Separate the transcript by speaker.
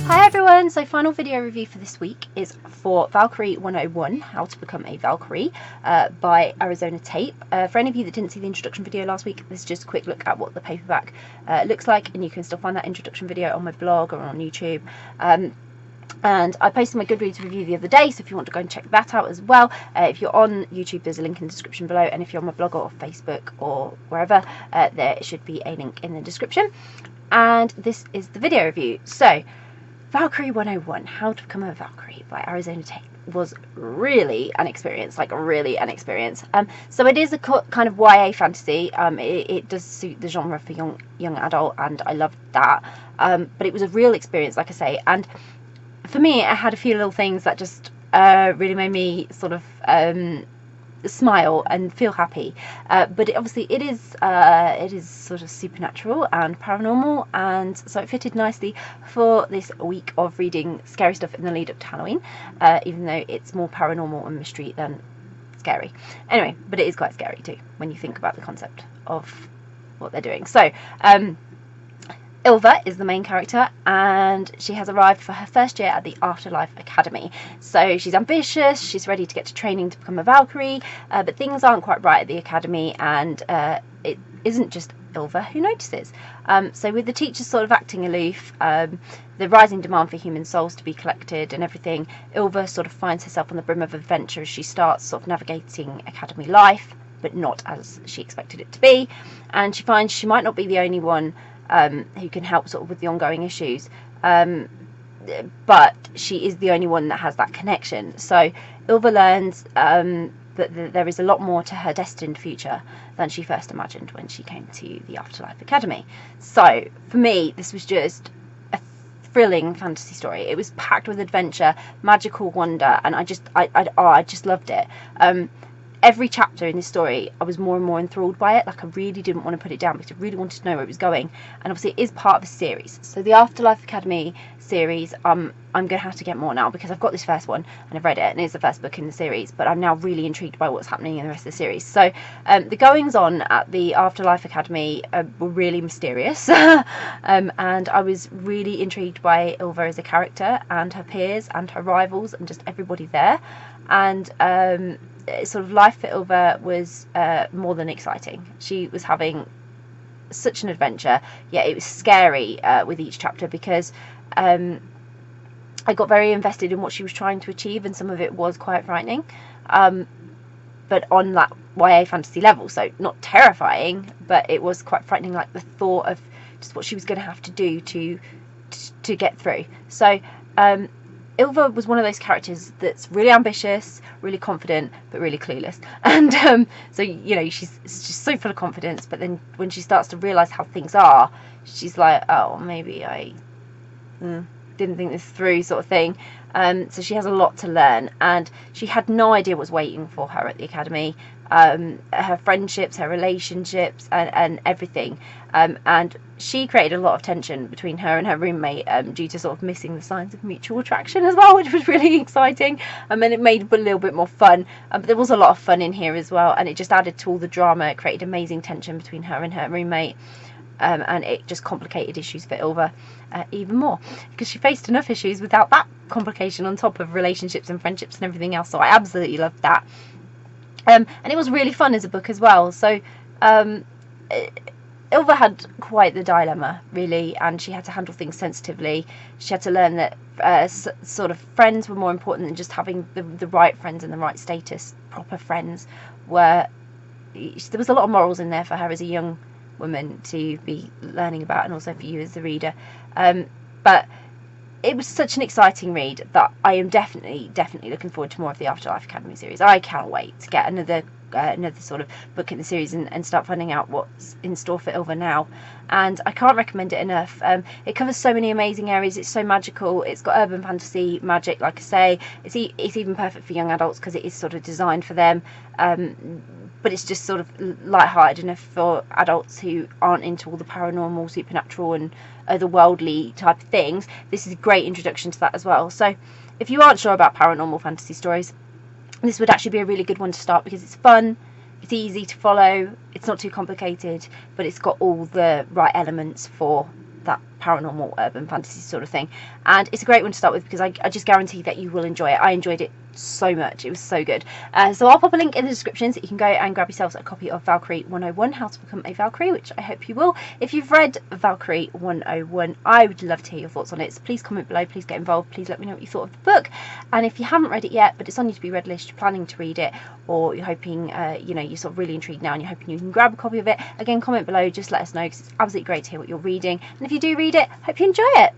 Speaker 1: Hi everyone, so final video review for this week is for Valkyrie 101, How to Become a Valkyrie by Arizona Tape. For any of you that didn't see the introduction video last week, this is just a quick look at what the paperback looks like, and you can still find that introduction video on my blog or on YouTube. And I posted my Goodreads review the other day, so if you want to go and check that out as well. If you're on YouTube, there's a link in the description below, and if you're on my blog or Facebook or wherever, there should be a link in the description. And this is the video review. So Valkyrie 101, How to Become a Valkyrie by Arizona Tape was really an experience, so it is a kind of YA fantasy. It does suit the genre for young adult, and I loved that. But it was a real experience, like I say, and for me, I had a few little things that just really made me sort of smile and feel happy. But it is sort of supernatural and paranormal, and so it fitted nicely for this week of reading scary stuff in the lead up to Halloween, even though it's more paranormal and mystery than scary. Anyway, but it is quite scary too when you think about the concept of what they're doing. So Ilva is the main character, and she has arrived for her first year at the Afterlife Academy. So she's ambitious, she's ready to get to training to become a Valkyrie, but things aren't quite right at the academy, and it isn't just Ilva who notices. So with the teachers sort of acting aloof, the rising demand for human souls to be collected and everything, Ilva sort of finds herself on the brim of adventure as she starts sort of navigating academy life, but not as she expected it to be. And she finds she might not be the only one who can help sort of with the ongoing issues, but she is the only one that has that connection. So Ilva learns that there is a lot more to her destined future than she first imagined when she came to the Afterlife Academy. So for me, this was just a thrilling fantasy story. It was packed with adventure, magical wonder, and I just loved it. Every chapter in this story, I was more and more enthralled by it. Like, I really didn't want to put it down because I really wanted to know where it was going. And obviously it is part of a series. So the Afterlife Academy series, I'm going to have to get more now because I've got this first one and I've read it and it's the first book in the series, but I'm now really intrigued by what's happening in the rest of the series. So the goings on at the Afterlife Academy were really mysterious. And I was really intrigued by Ilva as a character, and her peers and her rivals and just everybody there. And sort of life for Ilva was more than exciting. She was having such an adventure, yet it was scary with each chapter because I got very invested in what she was trying to achieve, and some of it was quite frightening, but on that YA fantasy level, so not terrifying, but it was quite frightening, like the thought of just what she was going to have to do to get through. So Ilva was one of those characters that's really ambitious, really confident, but really clueless. And so, you know, she's just so full of confidence, but then when she starts to realise how things are, she's like, oh, maybe I didn't think this through, sort of thing. So she has a lot to learn, and she had no idea what was waiting for her at the academy. Her friendships, her relationships, and everything. And she created a lot of tension between her and her roommate due to sort of missing the signs of mutual attraction as well, which was really exciting. And then it made it a little bit more fun. But there was a lot of fun in here as well, and it just added to all the drama. It created amazing tension between her and her roommate. And it just complicated issues for Ilva even more, because she faced enough issues without that complication on top of relationships and friendships and everything else. So I absolutely loved that. And it was really fun as a book as well. So Ilva had quite the dilemma, really, and she had to handle things sensitively. She had to learn that sort of friends were more important than just having the right friends and the right status. Proper friends there was a lot of morals in there for her as a young woman to be learning about, and also for you as the reader. But it was such an exciting read that I am definitely looking forward to more of the Afterlife Academy series. I cannot wait to get another sort of book in the series and start finding out what's in store for Ilva now. And I can't recommend it enough. It covers so many amazing areas. It's so magical. It's got urban fantasy magic, like I say. It's even perfect for young adults because it is sort of designed for them. But it's just sort of light-hearted enough for adults who aren't into all the paranormal, supernatural and otherworldly type of things. This is a great introduction to that as well. So if you aren't sure about paranormal fantasy stories, this would actually be a really good one to start, because it's fun, it's easy to follow, it's not too complicated, but it's got all the right elements for that paranormal urban fantasy sort of thing. And it's a great one to start with because I just guarantee that you will enjoy it. I enjoyed it so much. It was so good. So I'll pop a link in the description so you can go and grab yourselves a copy of Valkyrie 101, How to Become a Valkyrie, which I hope you will. If you've read Valkyrie 101, I would love to hear your thoughts on it. So please comment below, please get involved, please let me know what you thought of the book. And if you haven't read it yet, but it's on your to be read list, you're planning to read it, or you're hoping, you know, you're sort of really intrigued now and you're hoping you can grab a copy of it, again, comment below, just let us know because it's absolutely great to hear what you're reading. And if you do read it, hope you enjoy it.